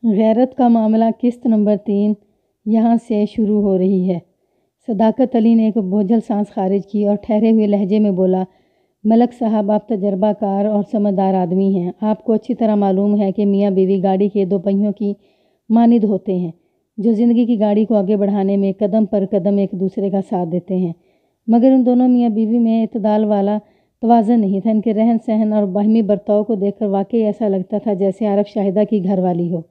غیرت کا معاملہ قسط نمبر 3 یہاں سے شروع ہو رہی ہے۔ صداقت علی نے ایک بوجھل سانس خارج کی اور ٹھہرے ہوئے لہجے میں بولا، ملک صاحب آپ تجربہ کار اور سمجھدار آدمی ہیں۔ آپ کو اچھی طرح معلوم ہے کہ میاں بیوی گاڑی کے دو پہیوں کی مانند ہوتے ہیں جو زندگی کی گاڑی کو آگے بڑھانے میں قدم پر قدم ایک دوسرے کا ساتھ دیتے ہیں، مگر ان دونوں میاں بیوی میں اعتدال والا توازن نہیں تھا۔ ان کے رہن سہن اور باہمی برتاؤ کو دیکھ کر واقعی ایسا لگتا تھا جیسے عارف شاہدہ کی گھر والی ہو۔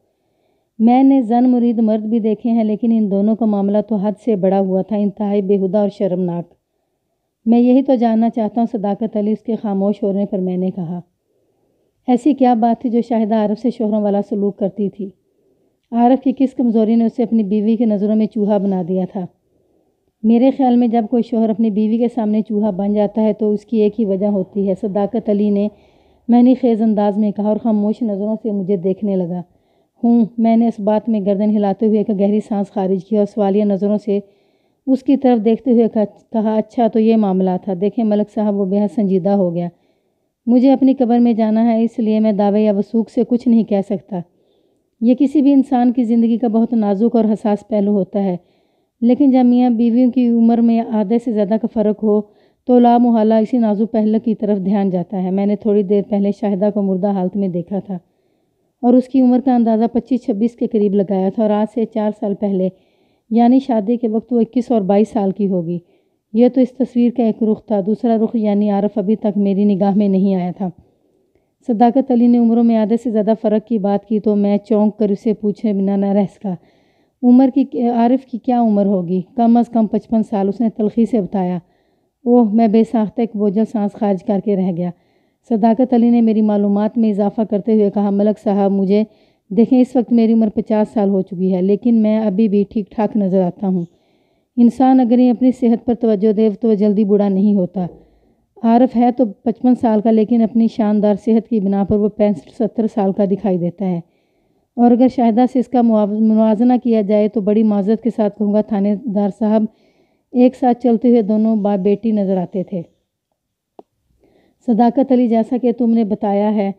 میں نے زن مرید مرد بھی دیکھے ہیں، لیکن ان دونوں کا معاملہ تو حد سے بڑا ہوا تھا، انتہائی بےہودہ اور شرمناک۔ میں یہی تو جاننا چاہتا ہوں صداقت علی، اس کے خاموش ہونے پر میں نے کہا، ایسی کیا بات تھی جو شاہدہ عارف سے شوہروں والا سلوک کرتی تھی؟ عارف کی کس کمزوری نے اسے اپنی بیوی کی نظروں میں چوہا بنا دیا تھا؟ میرے خیال میں جب کوئی شوہر اپنی بیوی کے سامنے چوہا بن جاتا ہے تو اس کی ایک ہی وجہ ہوتی ہے، صداقت علی نے معنی خیز انداز میں کہا اور خاموش نظروں سے مجھے دیکھنے لگا۔ میں نے اس بات میں گردن ہلاتے ہوئے ایک گہری سانس خارج کی اور سوالیہ نظروں سے اس کی طرف دیکھتے ہوئے کہا، اچھا تو یہ معاملہ تھا۔ دیکھیں ملک صاحب، وہ بے حد سنجیدہ ہو گیا۔ مجھے اپنی قبر میں جانا ہے، اس لیے میں دعوے یا وثوق سے کچھ نہیں کہہ سکتا۔ یہ کسی بھی انسان کی زندگی کا بہت نازک اور حساس پہلو ہوتا ہے، لیکن جب میاں بیویوں کی عمر میں آدھے سے زیادہ کا فرق ہو تو لامحالہ اسی نازک پہلو کی طرف دھیان جاتا ہے۔ میں نے تھوڑی دیر پہلے شاہدہ کو مردہ حالت میں دیکھا تھا اور اس کی عمر کا اندازہ 25-26 کے قریب لگایا تھا، اور آج سے 4 سال پہلے یعنی شادی کے وقت وہ 21 اور 22 سال کی ہوگی۔ یہ تو اس تصویر کا ایک رخ تھا، دوسرا رخ یعنی عارف ابھی تک میری نگاہ میں نہیں آیا تھا۔ صداقت علی نے عمروں میں آدھے سے زیادہ فرق کی بات کی تو میں چونک کر اسے پوچھے بنا نہ رہ سکا۔ عارف کی کیا عمر ہوگی؟ کم از کم 55 سال، اس نے تلخی سے بتایا۔ میں بے ساختہ ایک بوجھل سانس خارج کر کے رہ گیا۔ صداقت علی نے میری معلومات میں اضافہ کرتے ہوئے کہا، ملک صاحب مجھے دیکھیں، اس وقت میری عمر 50 سال ہو چکی ہے، لیکن میں ابھی بھی ٹھیک ٹھاک نظر آتا ہوں۔ انسان اگر یہ اپنی صحت پر توجہ دے تو جلدی بوڑھا نہیں ہوتا۔ عارف ہے تو 55 سال کا، لیکن اپنی شاندار صحت کی بنا پر وہ 65-70 سال کا دکھائی دیتا ہے، اور اگر شاہدہ سے اس کا موازنہ کیا جائے تو بڑی معذرت کے ساتھ کہوں گا تھانے دار صاحب، ایک ساتھ چلتے ہوئے دونوں باپ بیٹی نظر آتے تھے۔ صداقت علی، جیسا کہ تم نے بتایا ہے،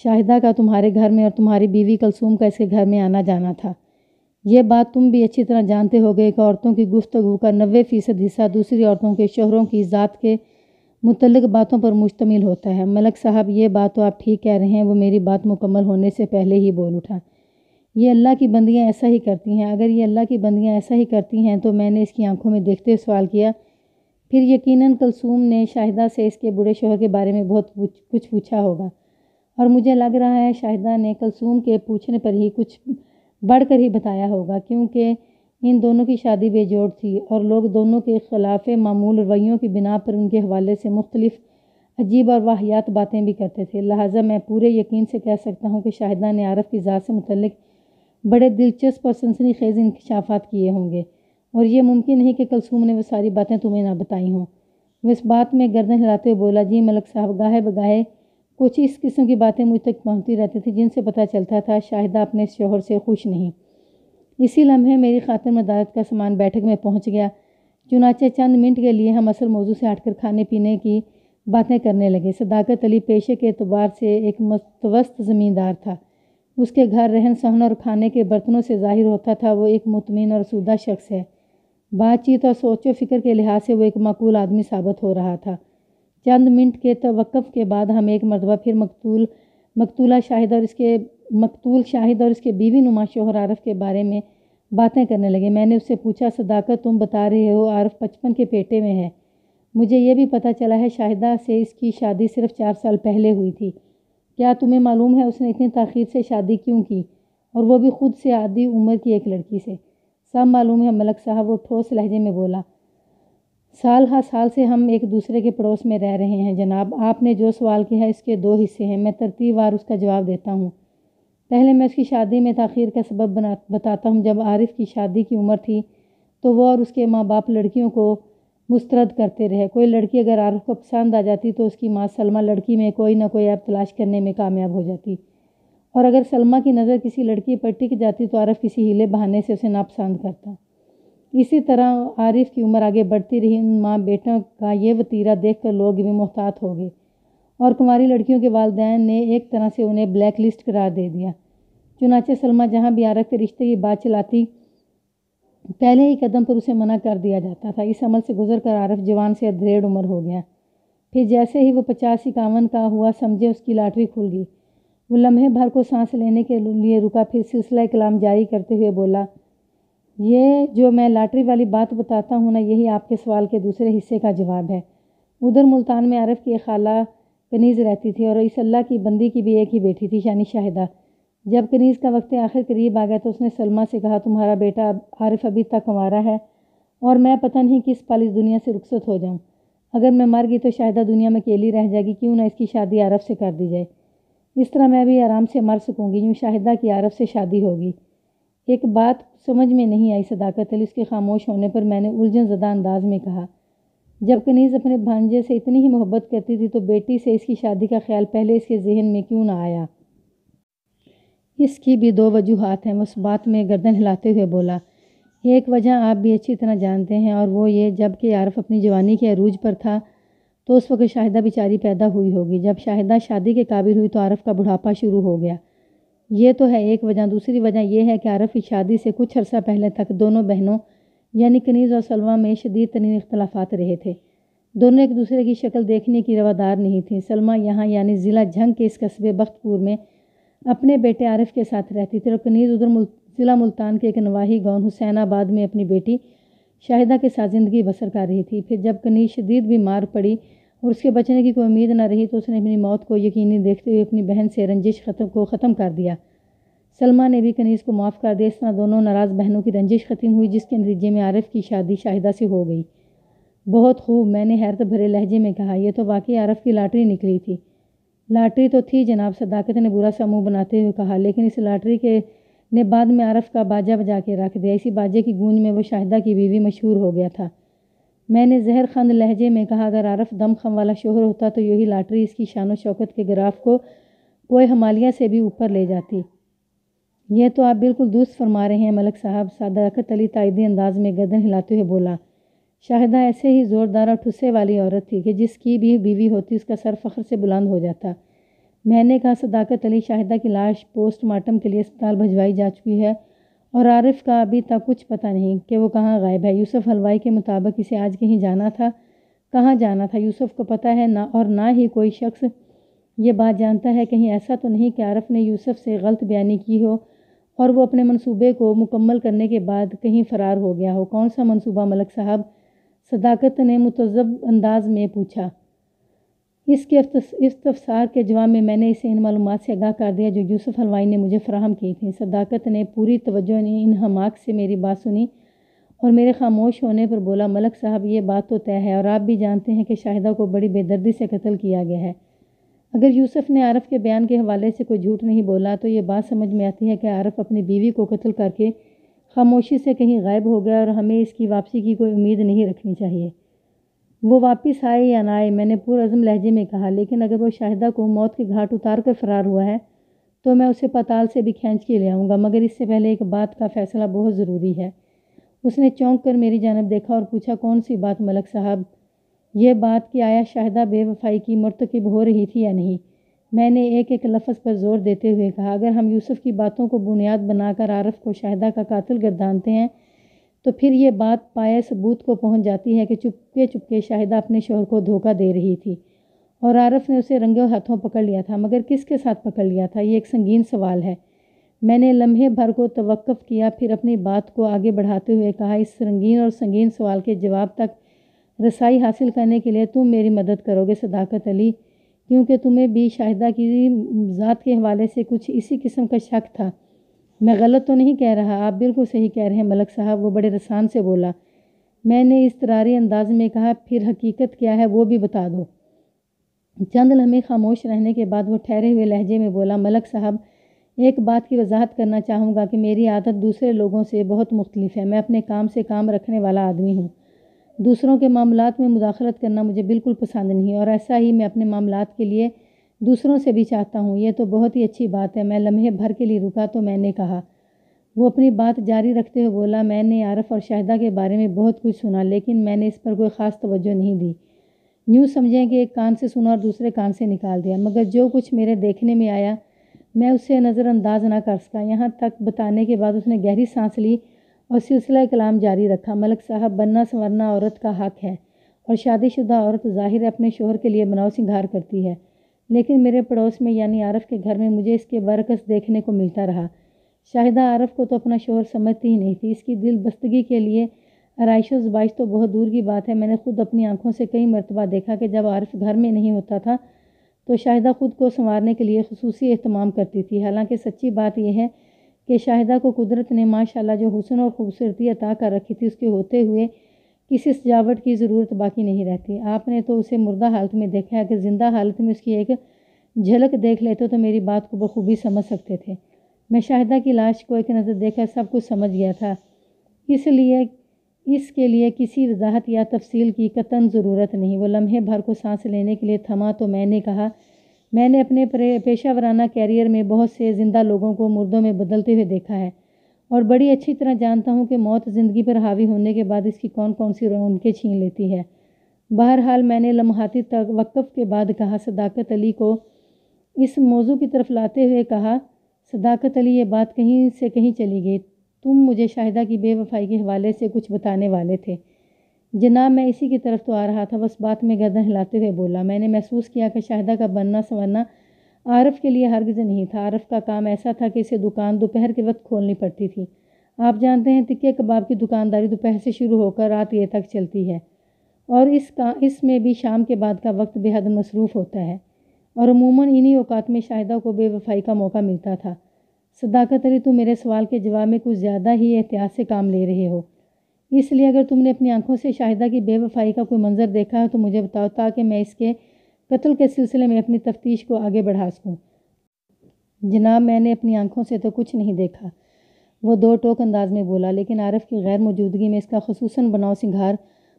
شاہدہ کا تمہارے گھر میں اور تمہاری بیوی کلثوم کا اس کے گھر میں آنا جانا تھا۔ یہ بات تم بھی اچھی طرح جانتے ہوگے کہ عورتوں کی گفتگو کا 90% حصہ دوسری عورتوں کے شوہروں کی ذات کے متعلق باتوں پر مشتمل ہوتا ہے۔ ملک صاحب، یہ بات تو آپ ٹھیک کہہ رہے ہیں۔ وہ میری بات مکمل ہونے سے پہلے ہی بول اٹھا، یہ اللہ کی بندیاں ایسا ہی کرتی ہیں۔ اگر یہ اللہ کی بندیاں ایسا ہی کرتی ہیں تو میں نے اس کی آنکھوں میں دیکھتے ہوئے سوال کیا، پھر یقیناً کلثوم نے شاہدہ سے اس کے بوڑھے شوہر کے بارے میں بہت کچھ پوچھا ہوگا، اور مجھے لگ رہا ہے شاہدہ نے کلثوم کے پوچھنے پر ہی کچھ بڑھ کر ہی بتایا ہوگا، کیونکہ ان دونوں کی شادی بے جوڑ تھی اور لوگ دونوں کے خلاف معمول رویوں کی بنا پر ان کے حوالے سے مختلف عجیب اور واہیات باتیں بھی کرتے تھے۔ لہٰذا میں پورے یقین سے کہہ سکتا ہوں کہ شاہدہ نے عارف کی ذات سے متعلق بڑے دلچسپ اور سنسنی خیز انکشافات کیے ہوں گے، اور یہ ممکن نہیں کہ کلثوم نے وہ ساری باتیں تمہیں نہ بتائی ہوں۔ وہ اس بات میں گردن ہلاتے ہوئے بولا، جی ملک صاحب، گاہے بگاہے کچھ اس قسم کی باتیں مجھ تک پہنچتی رہتی تھیں جن سے پتہ چلتا تھا شاہدہ اپنے شوہر سے خوش نہیں۔ اسی لمحے میری خاطر مدارت کا سامان بیٹھک میں پہنچ گیا، چنانچہ چند منٹ کے لیے ہم اصل موضوع سے ہٹ کر کھانے پینے کی باتیں کرنے لگے۔ صداقت علی پیشے کے اعتبار سے ایک متوسط زمیندار تھا۔ اس کے گھر رہن سہن اور کھانے کے برتنوں سے ظاہر ہوتا تھا وہ ایک مطمئن اور آسودہ شخص ہے۔ بات چیت اور سوچ و فکر کے لحاظ سے وہ ایک معقول آدمی ثابت ہو رہا تھا۔ چند منٹ کے توقف کے بعد ہم ایک مرتبہ پھر مقتول شاہد اور اس کے بیوی نما شوہر عارف کے بارے میں باتیں کرنے لگے۔ میں نے اس سے پوچھا، صداقت تم بتا رہے ہو عارف 55 کے پیٹے میں ہے، مجھے یہ بھی پتہ چلا ہے شاہدہ سے اس کی شادی صرف 4 سال پہلے ہوئی تھی، کیا تمہیں معلوم ہے اس نے اتنی تاخیر سے شادی کیوں کی، اور وہ بھی خود سے آدھی عمر کی ایک لڑکی سے؟ سب معلوم ہے ملک صاحب، وہ ٹھوس لہجے میں بولا۔ سال ہا سال سے ہم ایک دوسرے کے پڑوس میں رہ رہے ہیں جناب۔ آپ نے جو سوال کیا ہے اس کے 2 حصے ہیں، میں ترتیب وار اس کا جواب دیتا ہوں۔ پہلے میں اس کی شادی میں تاخیر کا سبب بتاتا ہوں۔ جب عارف کی شادی کی عمر تھی تو وہ اور اس کے ماں باپ لڑکیوں کو مسترد کرتے رہے۔ کوئی لڑکی اگر عارف کو پسند آ جاتی تو اس کی ماں سلمہ لڑکی میں کوئی نہ کوئی عیب تلاش کرنے میں کامیاب ہو جاتی، اور اگر سلمہ کی نظر کسی لڑکی پر ٹک جاتی تو عارف کسی ہیلے بہانے سے اسے ناپسند کرتا۔ اسی طرح عارف کی عمر آگے بڑھتی رہی۔ ان ماں بیٹوں کا یہ وتیرہ دیکھ کر لوگ بھی محتاط ہو گئے، اور کنواری لڑکیوں کے والدین نے ایک طرح سے انہیں بلیک لسٹ قرار دے دیا۔ چنانچہ سلمیٰ جہاں بھی عارف کے رشتے کی بات چلاتی پہلے ہی قدم پر اسے منع کر دیا جاتا تھا۔ اس عمل سے گزر کر عارف جوان سے ادھیڑ عمر ہو گیا۔ پھر جیسے ہی وہ 50-51 کا ہوا سمجھے اس کی لاٹری کھل گئی۔ وہ لمحے بھر کو سانس لینے کے لیے رکا، پھر سلسلہ کلام جاری کرتے ہوئے بولا، یہ جو میں لاٹری والی بات بتاتا ہوں نا، یہی آپ کے سوال کے دوسرے حصے کا جواب ہے۔ ادھر ملتان میں عارف کی ایک خالہ کنیز رہتی تھی اور اس اللہ کی بندی کی بھی ایک ہی بیٹی تھی، یعنی شاہدہ۔ جب کنیز کا وقت آخر قریب آ گیا تو اس نے سلمیٰ سے کہا، تمہارا بیٹا عارف ابھی تک کنوارا ہے اور میں پتہ نہیں کس پل اس دنیا سے رخصت ہو جاؤں۔ اگر میں مر گئی تو شاہدہ دنیا میں اکیلی رہ جائے گی، کیوں نہ اس کی شادی عارف سے کر دی جائے؟ اس طرح میں بھی آرام سے مر سکوں گی، یوں شاہدہ کی عارف سے شادی ہوگی۔ ایک بات سمجھ میں نہیں آئی صداقت علی، اس کے خاموش ہونے پر میں نے الجھن زدہ انداز میں کہا، جب کنیز اپنے بھانجے سے اتنی ہی محبت کرتی تھی تو بیٹی سے اس کی شادی کا خیال پہلے اس کے ذہن میں کیوں نہ آیا؟ اس کی بھی دو وجوہات ہیں، وہ اس بات میں گردن ہلاتے ہوئے بولا۔ ایک وجہ آپ بھی اچھی طرح جانتے ہیں، اور وہ یہ، جب کہ عارف اپنی جوانی کے عروج پر تھا تو اس وقت شاہدہ بیچاری پیدا ہوئی ہوگی۔ جب شاہدہ شادی کے قابل ہوئی تو عارف کا بڑھاپا شروع ہو گیا۔ یہ تو ہے ایک وجہ۔ دوسری وجہ یہ ہے کہ عارف کی شادی سے کچھ عرصہ پہلے تک دونوں بہنوں یعنی کنیز اور سلمیٰ میں شدید ترین اختلافات رہے تھے۔ دونوں ایک دوسرے کی شکل دیکھنے کی روادار نہیں تھیں۔ سلمیٰ یہاں یعنی ضلع جھنگ کے اس قصبے بخت پور میں اپنے بیٹے عارف کے ساتھ رہتی تھی، اور کنیز ادھر ضلع ملتان کے ایک نواحی گاؤں حسین آباد میں اپنی بیٹی شاہدہ کے ساتھ زندگی بسر کر رہی تھی۔ پھر جب کنیز شدید بیمار پڑی اور اس کے بچنے کی کوئی امید نہ رہی تو اس نے اپنی موت کو یقینی دیکھتے ہوئے اپنی بہن سے رنجش ختم کر دیا۔ سلمیٰ نے بھی کنیز کو معاف کر دیا۔ اس طرح دونوں ناراض بہنوں کی رنجش ختم ہوئی، جس کے نتیجے میں عارف کی شادی شاہدہ سے ہو گئی۔ بہت خوب، میں نے حیرت بھرے لہجے میں کہا، یہ تو واقعی عارف کی لاٹری نکلی تھی۔ لاٹری تو تھی جناب، صداقت نے برا سا منہ بناتے ہوئے کہا، لیکن اس لاٹری نے بعد میں عارف کا باجا بجا کے رکھ دیا۔ اسی باجے کی گونج میں وہ شاہدہ کی بیوی مشہور ہو گیا تھا۔ میں نے زہر خند لہجے میں کہا، اگر عارف دم خم والا شوہر ہوتا تو یہی لاٹری اس کی شان و شوکت کے گراف کو کوہ ہمالیہ سے بھی اوپر لے جاتی۔ یہ تو آپ بالکل درست فرما رہے ہیں ملک صاحب، صداقت علی تائیدی انداز میں گردن ہلاتے ہوئے بولا۔ شاہدہ ایسے ہی زوردار اور ٹھسے والی عورت تھی کہ جس کی بھی بیوی ہوتی اس کا سر فخر سے بلند ہو جاتا۔ میں نے کہا، صداقت علی، شاہدہ کی لاش پوسٹ مارٹم کے لیے اسپتال بھجوائی جا چکی ہے اور عارف کا ابھی تک کچھ پتہ نہیں کہ وہ کہاں غائب ہے۔ یوسف حلوائی کے مطابق اسے آج کہیں جانا تھا۔ کہاں جانا تھا یوسف کو پتہ ہے اور نہ ہی کوئی شخص یہ بات جانتا ہے۔ کہیں ایسا تو نہیں کہ عارف نے یوسف سے غلط بیانی کی ہو اور وہ اپنے منصوبے کو مکمل کرنے کے بعد کہیں فرار ہو گیا ہو؟ کون سا منصوبہ ملک صاحب؟ صداقت نے متذبذب انداز میں پوچھا۔ اس کے استفسار کے جواب میں نے اسے ان معلومات سے آگاہ کر دیا جو یوسف حلوائی نے مجھے فراہم کی تھیں۔ صداقت نے پوری توجہ انہماک سے میری بات سنی اور میرے خاموش ہونے پر بولا، ملک صاحب، یہ بات تو طے ہے اور آپ بھی جانتے ہیں کہ شاہدہ کو بڑی بے دردی سے قتل کیا گیا ہے۔ اگر یوسف نے عارف کے بیان کے حوالے سے کوئی جھوٹ نہیں بولا تو یہ بات سمجھ میں آتی ہے کہ عارف اپنی بیوی کو قتل کر کے خاموشی سے کہیں غائب ہو گیا اور ہمیں اس کی واپسی کی کوئی امید نہیں رکھنی چاہیے۔ وہ واپس آئے یا نہ آئے، میں نے پرعزم لہجے میں کہا، لیکن اگر وہ شاہدہ کو موت کے گھاٹ اتار کر فرار ہوا ہے تو میں اسے پاتال سے بھی کھینچ کے لے آؤں گا، مگر اس سے پہلے ایک بات کا فیصلہ بہت ضروری ہے۔ اس نے چونک کر میری جانب دیکھا اور پوچھا، کون سی بات ملک صاحب؟ یہ بات کہ آیا شاہدہ بے وفائی کی مرتکب ہو رہی تھی یا نہیں؟ میں نے ایک ایک لفظ پر زور دیتے ہوئے کہا، اگر ہم یوسف کی باتوں کو بنیاد بنا کر عارف کو شاہدہ کا قاتل گردانتے ہیں تو پھر یہ بات پایہ ثبوت کو پہنچ جاتی ہے کہ چپکے شاہدہ اپنے شوہر کو دھوکہ دے رہی تھی اور عارف نے اسے رنگے ہاتھوں پکڑ لیا تھا۔ مگر کس کے ساتھ پکڑ لیا تھا؟ یہ ایک سنگین سوال ہے۔ میں نے لمحے بھر کو توقف کیا، پھر اپنی بات کو آگے بڑھاتے ہوئے کہا، اس رنگین اور سنگین سوال کے جواب تک رسائی حاصل کرنے کے لیے تم میری مدد کرو گے صداقت علی، کیونکہ تمہیں بھی شاہدہ کی ذات کے حوالے سے کچھ اسی قسم کا شک تھا۔ میں غلط تو نہیں کہہ رہا؟ آپ بالکل صحیح کہہ رہے ہیں ملک صاحب، وہ بڑے رسان سے بولا۔ میں نے اضطراری انداز میں کہا، پھر حقیقت کیا ہے وہ بھی بتا دو۔ چند لمحے خاموش رہنے کے بعد وہ ٹھہرے ہوئے لہجے میں بولا، ملک صاحب، ایک بات کی وضاحت کرنا چاہوں گا کہ میری عادت دوسرے لوگوں سے بہت مختلف ہے۔ میں اپنے کام سے کام رکھنے والا آدمی ہوں۔ دوسروں کے معاملات میں مداخلت کرنا مجھے بالکل پسند نہیں، اور ایسا ہی میں اپنے معاملات کے لیے دوسروں سے بھی چاہتا ہوں۔ یہ تو بہت ہی اچھی بات ہے۔ میں لمحے بھر کے لیے رکا تو میں نے کہا۔ وہ اپنی بات جاری رکھتے ہوئے بولا، میں نے عارف اور شاہدہ کے بارے میں بہت کچھ سنا، لیکن میں نے اس پر کوئی خاص توجہ نہیں دی۔ یوں سمجھیں کہ ایک کان سے سنا اور دوسرے کان سے نکال دیا، مگر جو کچھ میرے دیکھنے میں آیا میں اسے نظر انداز نہ کر سکا۔ یہاں تک بتانے کے بعد اس نے گہری سانس لی اور سلسلہ کلام جاری رکھا۔ ملک صاحب، بننا سنورنا عورت کا حق ہے اور شادی شدہ عورت ظاہر ہے اپنے شوہر کے لیے بناؤ سنگھار کرتی ہے، لیکن میرے پڑوس میں یعنی عارف کے گھر میں مجھے اس کے برعکس دیکھنے کو ملتا رہا۔ شاہدہ عارف کو تو اپنا شوہر سمجھتی ہی نہیں تھی۔ اس کی دل بستگی کے لیے آرائش و زبائش تو بہت دور کی بات ہے۔ میں نے خود اپنی آنکھوں سے کئی مرتبہ دیکھا کہ جب عارف گھر میں نہیں ہوتا تھا تو شاہدہ خود کو سنوارنے کے لیے خصوصی اہتمام کرتی تھی۔ حالانکہ سچی بات یہ ہے کہ شاہدہ کو قدرت نے ماشاءاللہ جو حسن اور خوبصورتی عطا کر رکھی تھی، اس کے ہوتے ہوئے کسی سجاوٹ کی ضرورت باقی نہیں رہتی۔ آپ نے تو اسے مردہ حالت میں دیکھا ہے، کہ زندہ حالت میں اس کی ایک جھلک دیکھ لیتے تو میری بات کو بخوبی سمجھ سکتے تھے۔ میں شاہدہ کی لاش کو ایک نظر دیکھ کر سب کچھ سمجھ گیا تھا، اس کے لیے کسی وضاحت یا تفصیل کی قطعاً ضرورت نہیں۔ وہ لمحے بھر کو سانس لینے کے لیے تھما تو میں نے کہا، میں نے اپنے پیشہ ورانہ کیریئر میں بہت سے زندہ لوگوں کو مردوں میں بدلتے ہوئے دیکھا ہے، اور بڑی اچھی طرح جانتا ہوں کہ موت زندگی پر حاوی ہونے کے بعد اس کی کون کون سی رونقیں چھین لیتی ہے۔ بہرحال میں نے لمحاتی توقف کے بعد کہا، صداقت علی کو اس موضوع کی طرف لاتے ہوئے کہا، صداقت علی، یہ بات کہیں سے کہیں چلی گئی۔ تم مجھے شاہدہ کی بے وفائی کے حوالے سے کچھ بتانے والے تھے۔ جناب، میں اسی کی طرف تو آ رہا تھا، بس بات میں گردن ہلاتے ہوئے بولا۔ میں نے محسوس کیا کہ شاہدہ کا بننا سنورنا عارف کے لیے ہرگز نہیں تھا۔ عارف کا کام ایسا تھا کہ اسے دکان دوپہر کے وقت کھولنی پڑتی تھی۔ آپ جانتے ہیں تکے کباب کی دکانداری دوپہر سے شروع ہو کر رات یہ تک چلتی ہے، اور اس میں بھی شام کے بعد کا وقت بے حد مصروف ہوتا ہے، اور عموماً انہی اوقات میں شاہدہ کو بے وفائی کا موقع ملتا تھا۔ صداقت علی، تم میرے سوال کے جواب میں کچھ زیادہ ہی احتیاط سے کام لے رہے ہو، اس لیے اگر تم نے اپنی آنکھوں سے شاہدہ کی بے وفائی کا کوئی منظر دیکھا ہے تو مجھے بتاؤ، تاکہ میں اس کے قتل کے سلسلے میں اپنی تفتیش کو آگے بڑھا سکوں۔ جناب، میں نے اپنی آنکھوں سے تو کچھ نہیں دیکھا، وہ دو ٹوک انداز میں بولا، لیکن عارف کی غیر موجودگی میں اس کا خصوصاً بناؤ سنگھار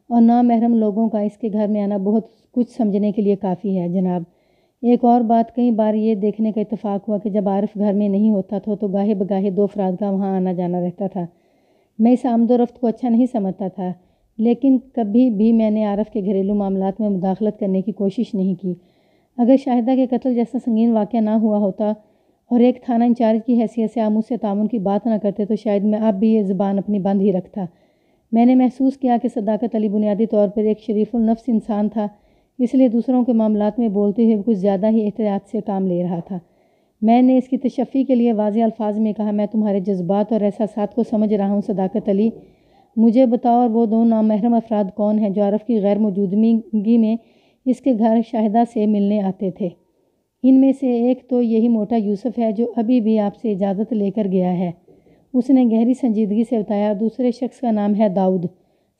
اور نامحرم لوگوں کا اس کے گھر میں آنا بہت کچھ سمجھنے کے لیے کافی ہے۔ جناب، ایک اور بات، کئی بار یہ دیکھنے کا اتفاق ہوا کہ جب عارف گھر میں نہیں ہوتا تھا تو گاہے بگاہے دو افراد کا وہاں آنا جانا رہتا تھا۔ میں اس آمد و رفت کو اچھا نہیں سمجھتا تھا، لیکن کبھی بھی میں نے عارف کے گھریلو معاملات میں مداخلت کرنے کی کوشش نہیں کی۔ اگر شاہدہ کے قتل جیسا سنگین واقعہ نہ ہوا ہوتا اور ایک تھانہ انچارج کی حیثیت سے آپ مجھ سے تعاون کی بات نہ کرتے تو شاید میں اب بھی یہ زبان اپنی بند ہی رکھتا۔ میں نے محسوس کیا کہ صداقت علی بنیادی طور پر ایک شریف النفس انسان تھا، اس لیے دوسروں کے معاملات میں بولتے ہوئے کچھ زیادہ ہی احتیاط سے کام لے رہا تھا۔ میں نے اس کی تشفی کے لیے واضح الفاظ میں کہا، میں تمہارے جذبات اور احساسات کو سمجھ رہا ہوں صداقت علی، مجھے بتاؤ، اور وہ دو نامحرم افراد کون ہیں جو عارف کی غیر موجودگی میں اس کے گھر شاہدہ سے ملنے آتے تھے؟ ان میں سے ایک تو یہی موٹا یوسف ہے جو ابھی بھی آپ سے اجازت لے کر گیا ہے، اس نے گہری سنجیدگی سے بتایا، دوسرے شخص کا نام ہے داؤد۔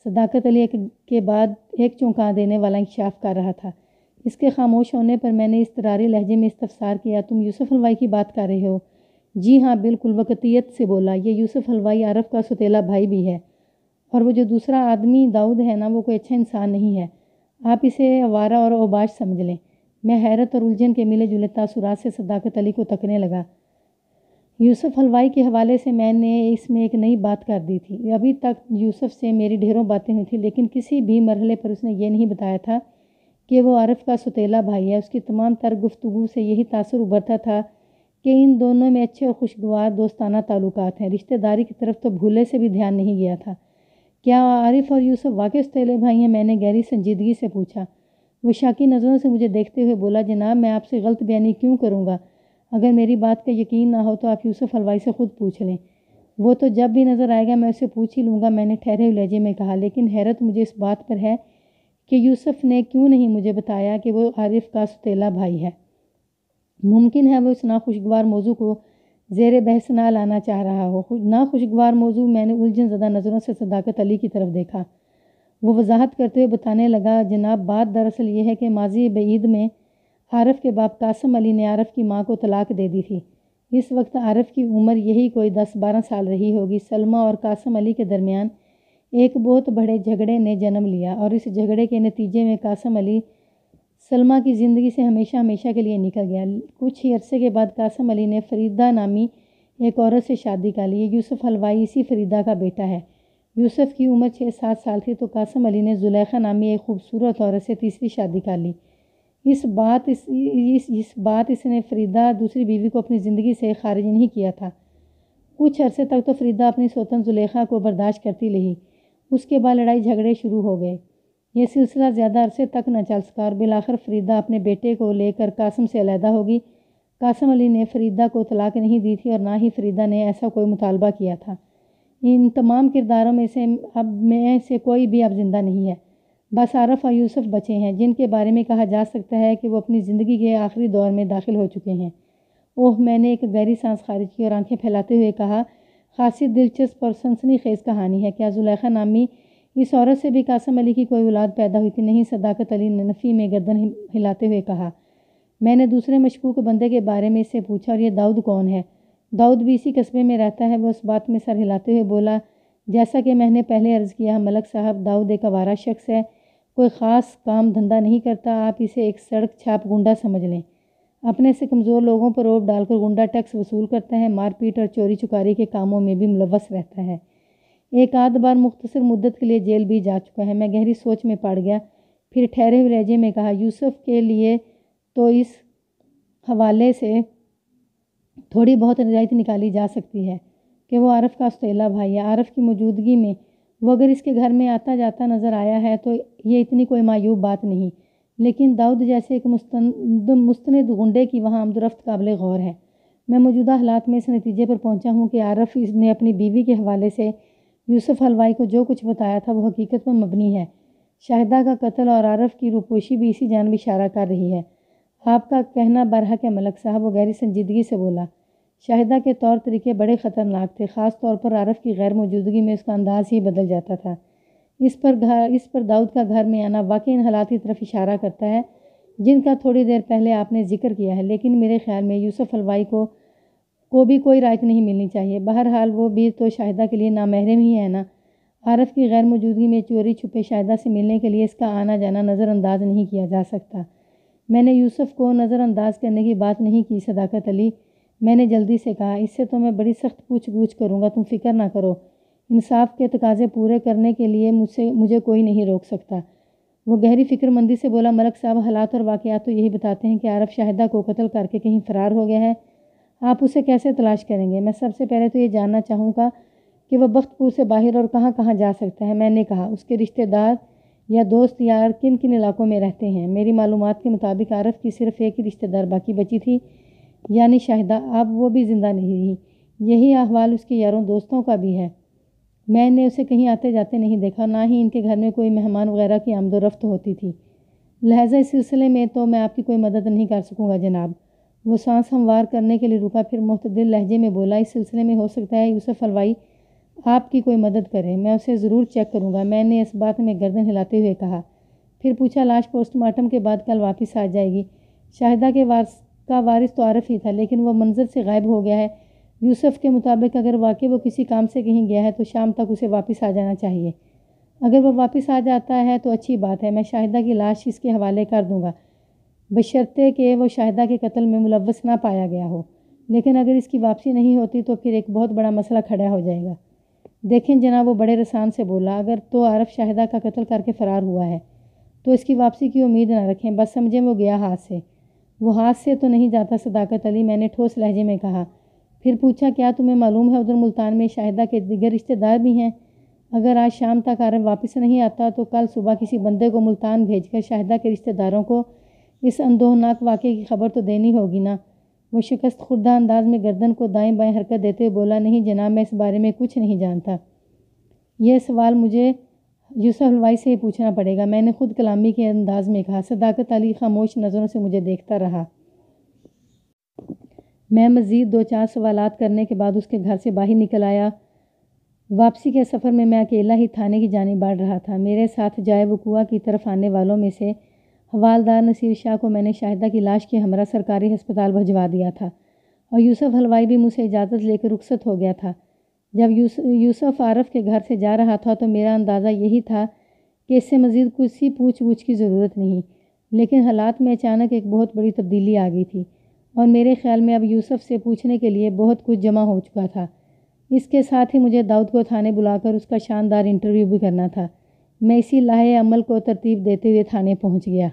صداقت علی کے بعد ایک چونکا دینے والا انکشاف کر رہا تھا۔ اس کے خاموش ہونے پر میں نے اضطراری لہجے میں استفسار کیا، تم یوسف حلوائی کی بات کر رہے ہو؟ جی ہاں، بالکل، وقتیت سے بولا، یہ یوسف حلوائی عارف کا سوتیلا بھائی بھی ہے، اور وہ جو دوسرا آدمی داؤد ہے نا، وہ کوئی اچھا انسان نہیں ہے، آپ اسے آوارہ اور اوباش سمجھ لیں۔ میں حیرت اور الجھن کے ملے جلے تاثرات سے صداقت علی کو تکنے لگا۔ یوسف حلوائی کے حوالے سے میں نے اس میں ایک نئی بات کر دی تھی۔ ابھی تک یوسف سے میری ڈھیروں باتیں ہوئی تھیں، لیکن کسی بھی مرحلے پر اس نے یہ نہیں بتایا تھا کہ وہ عارف کا سوتیلا بھائی ہے۔ اس کی تمام تر گفتگو سے یہی تاثر ابھرتا تھا کہ ان دونوں میں اچھے اور خوشگوار دوستانہ تعلقات ہیں، رشتہ داری کی طرف تو بھولے سے بھی دھیان نہیں گیا تھا۔ کیا عارف اور یوسف واقعی سوتیلے بھائی ہیں؟ میں نے گہری سنجیدگی سے پوچھا۔ وہ شاکی نظروں سے مجھے دیکھتے ہوئے بولا، جناب، میں آپ سے غلط بیانی کیوں کروں گا؟ اگر میری بات کا یقین نہ ہو تو آپ یوسف حلوائی سے خود پوچھ لیں، وہ تو جب بھی نظر آئے گا میں اسے پوچھ ہی لوں گا، میں نے ٹھہرے ہوئے لہجے میں کہا، لیکن حیرت مجھے اس بات پر ہے کہ یوسف نے کیوں نہیں مجھے بتایا کہ وہ عارف کا سوتیلا بھائی ہے۔ ممکن ہے وہ اس ناخوشگوار موضوع کو زیر بحث نہ لانا چاہ رہا ہو۔ ناخوشگوار موضوع؟ میں نے الجھن زدہ نظروں سے صداقت علی کی طرف دیکھا۔ وہ وضاحت کرتے ہوئے بتانے لگا، جناب، بات دراصل یہ ہے کہ ماضی بعید میں عارف کے باپ قاسم علی نے عارف کی ماں کو طلاق دے دی تھی۔ اس وقت عارف کی عمر یہی کوئی 10-12 سال رہی ہوگی۔ سلمیٰ اور قاسم علی کے درمیان ایک بہت بڑے جھگڑے نے جنم لیا، اور اس جھگڑے کے نتیجے میں قاسم علی سلمیٰ کی زندگی سے ہمیشہ ہمیشہ کے لیے نکل گیا۔ کچھ ہی عرصے کے بعد قاسم علی نے فریدہ نامی ایک عورت سے شادی کر لی۔ یوسف حلوائی اسی فریدہ کا بیٹا ہے۔ یوسف کی عمر 6-7 سال تھی تو قاسم علی نے زلیخا نامی ایک خوبصورت عورت سے تیسری شادی کر لی۔ اس بات اس نے فریدہ دوسری بیوی کو اپنی زندگی سے خارج نہیں کیا تھا۔ کچھ عرصے تک تو فریدہ اپنی سوتن زلیخا کو برداشت کرتی رہی۔ اس کے بعد لڑائی جھگڑے شروع ہو گئے۔ یہ سلسلہ زیادہ عرصے تک نہ چل سکا اور بالآخر فریدہ اپنے بیٹے کو لے کر قاسم سے علیحدہ ہوگی۔ قاسم علی نے فریدہ کو طلاق نہیں دی تھی اور نہ ہی فریدہ نے ایسا کوئی مطالبہ کیا تھا۔ ان تمام کرداروں میں سے کوئی بھی اب زندہ نہیں ہے۔ بس عارف اور یوسف بچے ہیں، جن کے بارے میں کہا جا سکتا ہے کہ وہ اپنی زندگی کے آخری دور میں داخل ہو چکے ہیں۔ اوہ، میں نے ایک گہری سانس خارج کی اور آنکھیں پھیلاتے ہوئے کہا، خاصی دلچسپ اور سنسنی خیز کہانی ہے۔ کیا زلیخا نامی اس عورت سے بھی قاسم علی کی کوئی اولاد پیدا ہوئی تھی؟ نہیں، صداقت علی نے نفی میں گردن ہلاتے ہوئے کہا۔ میں نے دوسرے مشکوک بندے کے بارے میں اس سے پوچھا، اور یہ داؤد کون ہے؟ داؤد بھی اسی قصبے میں رہتا ہے؟ وہ اس بات میں سر ہلاتے ہوئے بولا، جیسا کہ میں نے پہلے عرض کیا ملک صاحب، داؤد ایک آوارہ شخص ہے، کوئی خاص کام دھندہ نہیں کرتا۔ آپ اسے ایک سڑک چھاپ گنڈا سمجھ لیں۔ اپنے سے کمزور لوگوں پر روب ڈال کر گنڈا ٹیکس وصول کرتا ہے، مار پیٹ اور چوری چکاری کے کاموں میں بھی ملوث رہتا ہے۔ ایک آدھ بار مختصر مدت کے لیے جیل بھی جا چکا ہے۔ میں گہری سوچ میں پڑ گیا، پھر ٹھہرے ہوئے لہجے میں کہا، یوسف کے لیے تو اس حوالے سے تھوڑی بہت رعایت نکالی جا سکتی ہے کہ وہ عارف کا استیلا بھائی ہے۔ عارف کی موجودگی میں وہ اگر اس کے گھر میں آتا جاتا نظر آیا ہے تو یہ اتنی کوئی معیوب بات نہیں، لیکن داؤد جیسے ایک مستند گنڈے کی وہاں آمد و رفت قابل غور ہے۔ میں موجودہ حالات میں اس نتیجے پر پہنچا ہوں کہ عارف نے اپنی بیوی کے حوالے سے یوسف حلوائی کو جو کچھ بتایا تھا وہ حقیقت پر مبنی ہے۔ شاہدہ کا قتل اور عارف کی روپوشی بھی اسی جانب اشارہ کر رہی ہے۔ آپ کا کہنا برحق ہے ملک صاحب، وہ گہری سنجیدگی سے بولا۔ شاہدہ کے طور طریقے بڑے خطرناک تھے، خاص طور پر عارف کی غیر موجودگی میں اس کا انداز ہی بدل جاتا تھا۔ اس پر داؤد کا گھر میں آنا واقعی ان حالات کی طرف اشارہ کرتا ہے جن کا تھوڑی دیر پہلے آپ نے ذکر کیا ہے، لیکن میرے خیال میں یوسف حلوائی کو بھی کوئی رعایت نہیں ملنی چاہیے۔ بہرحال وہ بھی تو شاہدہ کے لیے نامحرم ہی ہے نا۔ عارف کی غیر موجودگی میں چوری چھپے شاہدہ سے ملنے کے لیے اس کا آنا جانا نظر انداز نہیں کیا جا سکتا۔ میں نے یوسف کو نظر انداز کرنے کی بات نہیں کی صداقت علی، میں نے جلدی سے کہا، اس سے تو میں بڑی سخت پوچھ گچھ کروں گا، تم فکر نہ کرو۔ انصاف کے تقاضے پورے کرنے کے لیے مجھے کوئی نہیں روک سکتا۔ وہ گہری فکر مندی سے بولا، ملک صاحب، حالات اور واقعات تو یہی بتاتے ہیں کہ عارف شاہدہ کو قتل کر کے کہیں فرار ہو گیا ہے۔ آپ اسے کیسے تلاش کریں گے؟ میں سب سے پہلے تو یہ جاننا چاہوں گا کہ وہ بخت پور سے باہر اور کہاں کہاں جا سکتا ہے۔ میں نے کہا، اس کے رشتہ دار یا دوست یار کن کن علاقوں میں رہتے ہیں؟ میری معلومات کے مطابق عارف کی صرف ایک ہی رشتہ دار باقی بچی تھی، یعنی شاہدہ۔ اب وہ بھی زندہ نہیں رہی۔ یہی احوال اس کے یاروں دوستوں کا بھی ہے۔ میں نے اسے کہیں آتے جاتے نہیں دیکھا، نہ ہی ان کے گھر میں کوئی مہمان وغیرہ کی آمد و رفت ہوتی تھی۔ لہذا اس سلسلے میں تو میں آپ کی کوئی مدد نہیں کر سکوں گا جناب۔ وہ سانس ہموار کرنے کے لیے رکا، پھر معتدل لہجے میں بولا، اس سلسلے میں ہو سکتا ہے یوسف حلوائی آپ کی کوئی مدد کرے، میں اسے ضرور چیک کروں گا۔ میں نے اس بات میں گردن ہلاتے ہوئے کہا۔ پھر پوچھا، لاش پوسٹ مارٹم کے بعد کل واپس آ جائے گی؟ شاہدہ کے وارث تو عارف ہی تھا، لیکن وہ منظر سے غائب ہو گیا ہے۔ یوسف کے مطابق اگر واقعی وہ کسی کام سے کہیں گیا ہے تو شام تک اسے واپس آ جانا چاہیے۔ اگر وہ واپس آ جاتا ہے تو اچھی بات ہے، میں شاہدہ کی لاش اس کے حوالے کر دوں گا، بشرطے کہ وہ شاہدہ کے قتل میں ملوث نہ پایا گیا ہو۔ لیکن اگر اس کی واپسی نہیں ہوتی تو پھر ایک بہت بڑا مسئلہ کھڑا ہو جائے گا۔ دیکھیں جناب، وہ بڑے رسان سے بولا، اگر تو عارف شاہدہ کا قتل کر کے فرار ہوا ہے تو اس کی واپسی کی امید نہ رکھیں، بس سمجھیں وہ گیا ہاتھ سے۔ وہ ہاتھ سے تو نہیں جاتا صداقت علی، میں نے ٹھوس لہجے میں کہا۔ پھر پوچھا، کیا تمہیں معلوم ہے ادھر ملتان میں شاہدہ کے دیگر رشتہ دار بھی ہیں؟ اگر آج شام تک عارف واپس نہیں آتا تو کل صبح کسی بندے کو ملتان بھیج کر شاہدہ کے رشتہ داروں کو اس اندوہناک واقعے کی خبر تو دینی ہوگی نا۔ وہ شکست خوردہ انداز میں گردن کو دائیں بائیں حرکت دیتے ہوئے بولا، نہیں جناب، میں اس بارے میں کچھ نہیں جانتا۔ یہ سوال مجھے یوسف حلوائی سے ہی پوچھنا پڑے گا، میں نے خود کلامی کے انداز میں کہا۔ صداقت علی خاموش نظروں سے مجھے دیکھتا رہا۔ میں مزید 2-4 سوالات کرنے کے بعد اس کے گھر سے باہر نکل آیا۔ واپسی کے سفر میں اکیلا ہی تھانے کی جانب بڑھ رہا تھا۔ میرے ساتھ جائے وقوعہ کی طرف آنے والوں میں سے حوالدار نصیر شاہ کو میں نے شاہدہ کی لاش کے ہمراہ سرکاری ہسپتال بھجوا دیا تھا اور یوسف حلوائی بھی مجھ سے اجازت لے کر رخصت ہو گیا تھا۔ جب یوسف عارف کے گھر سے جا رہا تھا تو میرا اندازہ یہی تھا کہ اس سے مزید کسی پوچھ گچھ کی ضرورت نہیں، لیکن حالات میں اچانک ایک بہت بڑی تبدیلی آ گئی تھی اور میرے خیال میں اب یوسف سے پوچھنے کے لیے بہت کچھ جمع ہو چکا تھا۔ اس کے ساتھ ہی مجھے داؤد کو تھانے بلا کر اس کا شاندار انٹرویو بھی کرنا تھا۔ میں اسی لاہے عمل کو ترتیب دیتے ہوئے تھانے پہنچ گیا۔